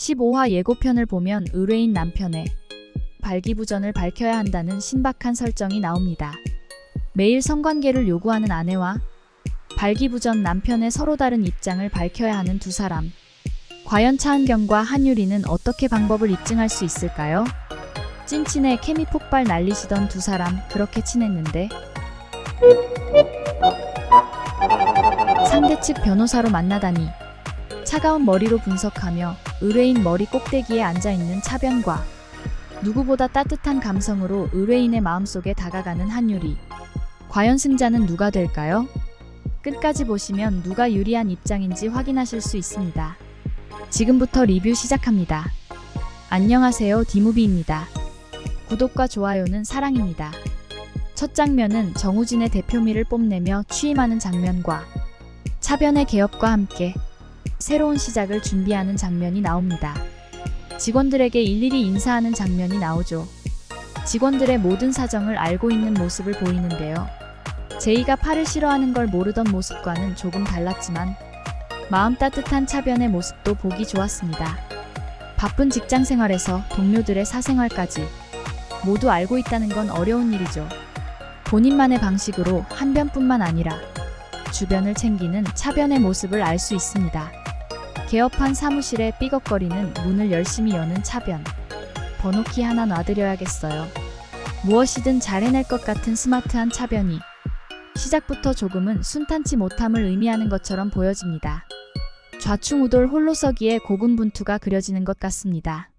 15화 예고편을 보면 의뢰인 남편의 발기부전을 밝혀야 한다는 신박한 설정이 나옵니다. 매일 성관계를 요구하는 아내와 발기부전 남편의 서로 다른 입장을 밝혀야 하는 두 사람. 과연 차은경과 한유리는 어떻게 방법을 입증할 수 있을까요? 찐친의 케미 폭발 날리시던 두 사람 그렇게 친했는데 상대 측 변호사로 만나다니. 차가운 머리로 분석하며 의뢰인 머리 꼭대기에 앉아있는 차변과 누구보다 따뜻한 감성으로 의뢰인의 마음속에 다가가는 한유리. 과연 승자는 누가 될까요? 끝까지 보시면 누가 유리한 입장인지 확인하실 수 있습니다. 지금부터 리뷰 시작합니다. 안녕하세요, 디무비입니다. 구독과 좋아요는 사랑입니다. 첫 장면은 정우진의 대표미를 뽐내며 취임하는 장면과 차변의 개업과 함께 새로운 시작을 준비하는 장면이 나옵니다. 직원들에게 일일이 인사하는 장면이 나오죠. 직원들의 모든 사정을 알고 있는 모습을 보이는데요. 제이가 팔을 싫어하는 걸 모르던 모습과는 조금 달랐지만 마음 따뜻한 차변의 모습도 보기 좋았습니다. 바쁜 직장 생활에서 동료들의 사생활까지 모두 알고 있다는 건 어려운 일이죠. 본인만의 방식으로 한변뿐만 아니라 주변을 챙기는 차변의 모습을 알 수 있습니다. 개업한 사무실에 삐걱거리는 문을 열심히 여는 차변. 번호키 하나 놔드려야겠어요. 무엇이든 잘 해낼 것 같은 스마트한 차변이 시작부터 조금은 순탄치 못함을 의미하는 것처럼 보여집니다. 좌충우돌 홀로서기에 고군분투가 그려지는 것 같습니다.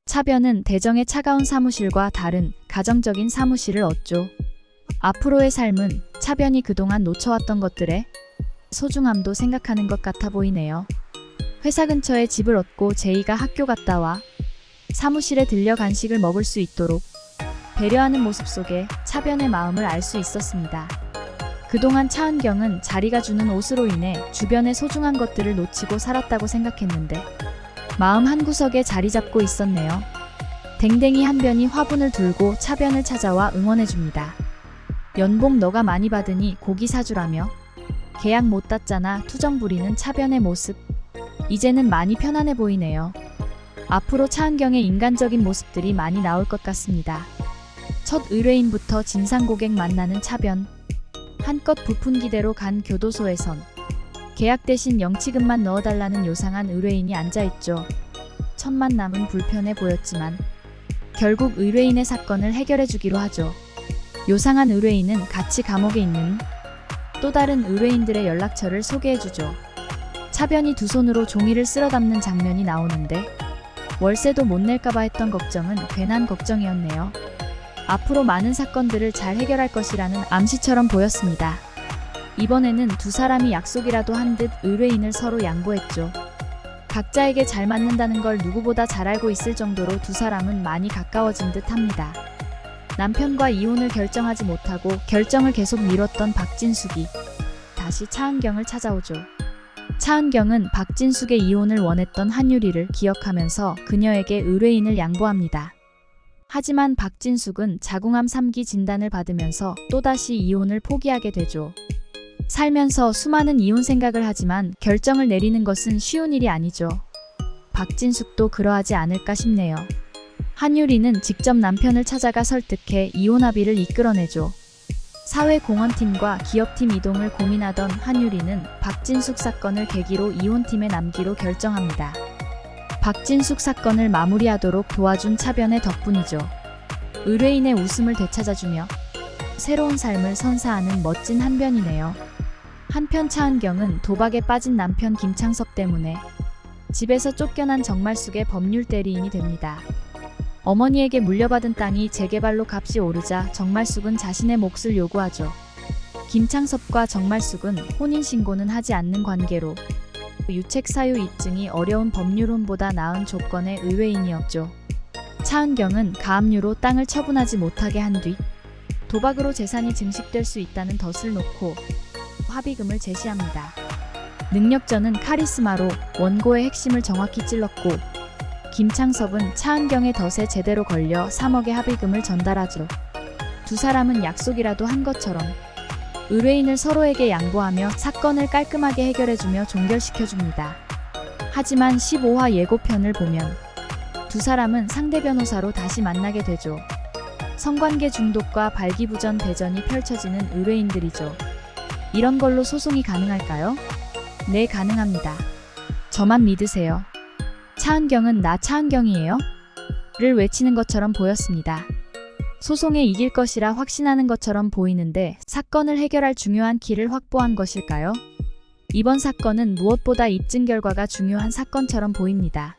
차변은 대정의 차가운 사무실과 다른 가정적인 사무실을 얻죠. 앞으로의 삶은 차변이 그동안 놓쳐왔던 것들의 소중함도 생각하는 것 같아 보이네요. 회사 근처에 집을 얻고 제이가 학교 갔다 와 사무실에 들려 간식을 먹을 수 있도록 배려하는 모습 속에 차변의 마음을 알 수 있었습니다. 그동안 차은경은 자리가 주는 옷으로 인해 주변의 소중한 것들을 놓치고 살았다고 생각했는데 마음 한구석에 자리 잡고 있었네요. 댕댕이 한변이 화분을 들고 차변을 찾아와 응원해줍니다. 연봉 너가 많이 받으니 고기 사주라며 계약 못 땄잖아 투정 부리는 차변의 모습. 이제는 많이 편안해 보이네요. 앞으로 차은경의 인간적인 모습들이 많이 나올 것 같습니다. 첫 의뢰인부터 진상 고객 만나는 차변. 한껏 부푼 기대로 간 교도소에선 계약 대신 영치금만 넣어달라는 요상한 의뢰인이 앉아있죠. 첫 만남은 불편해 보였지만 결국 의뢰인의 사건을 해결해주기로 하죠. 요상한 의뢰인은 같이 감옥에 있는 또 다른 의뢰인들의 연락처를 소개해주죠. 차변이 두 손으로 종이를 쓸어 담는 장면이 나오는데 월세도 못 낼까봐 했던 걱정은 괜한 걱정이었네요. 앞으로 많은 사건들을 잘 해결할 것이라는 암시처럼 보였습니다. 이번에는 두 사람이 약속이라도 한 듯 의뢰인을 서로 양보했죠. 각자에게 잘 맞는다는 걸 누구보다 잘 알고 있을 정도로 두 사람은 많이 가까워진 듯 합니다. 남편과 이혼을 결정하지 못하고 결정을 계속 미뤘던 박진숙이 다시 차은경을 찾아오죠. 차은경은 박진숙의 이혼을 원했던 한유리를 기억하면서 그녀에게 의뢰인을 양보합니다. 하지만 박진숙은 자궁암 3기 진단을 받으면서 또다시 이혼을 포기하게 되죠. 살면서 수많은 이혼 생각을 하지만 결정을 내리는 것은 쉬운 일이 아니죠. 박진숙도 그러하지 않을까 싶네요. 한유리는 직접 남편을 찾아가 설득해 이혼 합의를 이끌어내죠. 사회공헌팀과 기업팀 이동을 고민하던 한유리는 박진숙 사건을 계기로 이혼팀에 남기로 결정합니다. 박진숙 사건을 마무리하도록 도와준 차변의 덕분이죠. 의뢰인의 웃음을 되찾아주며 새로운 삶을 선사하는 멋진 한변이네요. 한편 차은경은 도박에 빠진 남편 김창섭 때문에 집에서 쫓겨난 정말숙의 법률 대리인이 됩니다. 어머니에게 물려받은 땅이 재개발로 값이 오르자 정말숙은 자신의 몫을 요구하죠. 김창섭과 정말숙은 혼인신고는 하지 않는 관계로 유책 사유 입증이 어려운 법률혼보다 나은 조건의 의뢰인이었죠. 차은경은 가압류로 땅을 처분하지 못하게 한 뒤 도박으로 재산이 증식될 수 있다는 덫을 놓고 합의금을 제시합니다. 능력자는 카리스마로 원고의 핵심을 정확히 찔렀고 김창섭은 차은경의 덫에 제대로 걸려 3억의 합의금을 전달하죠. 두 사람은 약속이라도 한 것처럼 의뢰인을 서로에게 양보하며 사건을 깔끔하게 해결해주며 종결시켜줍니다. 하지만 15화 예고편을 보면 두 사람은 상대 변호사로 다시 만나게 되죠. 성관계 중독과 발기부전 대전이 펼쳐지는 의뢰인들이죠. 이런 걸로 소송이 가능할까요? 네, 가능합니다. 저만 믿으세요. 차은경은 나 차은경이에요? 를 외치는 것처럼 보였습니다. 소송에 이길 것이라 확신하는 것처럼 보이는데 사건을 해결할 중요한 키를 확보한 것일까요? 이번 사건은 무엇보다 입증 결과가 중요한 사건처럼 보입니다.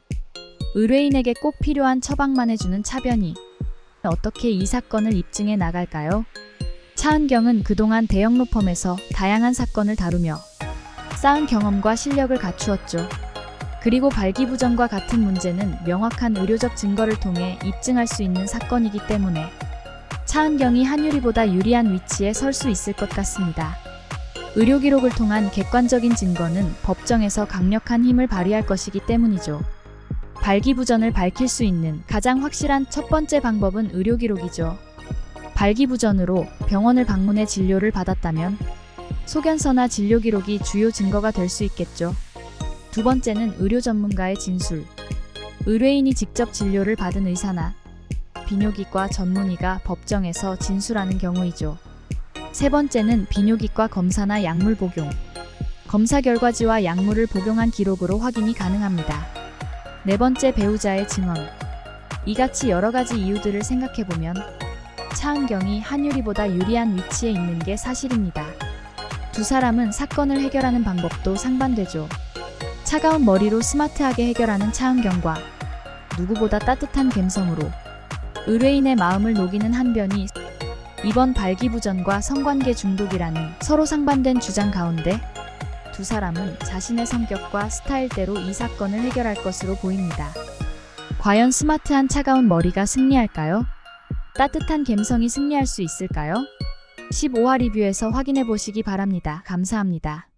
의뢰인에게 꼭 필요한 처방만 해주는 차변이 어떻게 이 사건을 입증해 나갈까요? 차은경은 그동안 대형 로펌에서 다양한 사건을 다루며 쌓은 경험과 실력을 갖추었죠. 그리고 발기부전과 같은 문제는 명확한 의료적 증거를 통해 입증할 수 있는 사건이기 때문에 차은경이 한유리보다 유리한 위치에 설 수 있을 것 같습니다. 의료 기록을 통한 객관적인 증거는 법정에서 강력한 힘을 발휘할 것이기 때문이죠. 발기부전을 밝힐 수 있는 가장 확실한 첫 번째 방법은 의료 기록이죠. 발기부전으로 병원을 방문해 진료를 받았다면 소견서나 진료 기록이 주요 증거가 될 수 있겠죠. 두 번째는 의료 전문가의 진술. 의뢰인이 직접 진료를 받은 의사나 비뇨기과 전문의가 법정에서 진술하는 경우이죠. 세 번째는 비뇨기과 검사나 약물 복용. 검사 결과지와 약물을 복용한 기록으로 확인이 가능합니다. 네 번째, 배우자의 증언. 이같이 여러 가지 이유들을 생각해보면 차은경이 한유리보다 유리한 위치에 있는 게 사실입니다. 두 사람은 사건을 해결하는 방법도 상반되죠. 차가운 머리로 스마트하게 해결하는 차은경과 누구보다 따뜻한 감성으로 의뢰인의 마음을 녹이는 한변이 이번 발기부전과 성관계 중독이라는 서로 상반된 주장 가운데 두 사람은 자신의 성격과 스타일대로 이 사건을 해결할 것으로 보입니다. 과연 스마트한 차가운 머리가 승리할까요? 따뜻한 감성이 승리할 수 있을까요? 15화 리뷰에서 확인해 보시기 바랍니다. 감사합니다.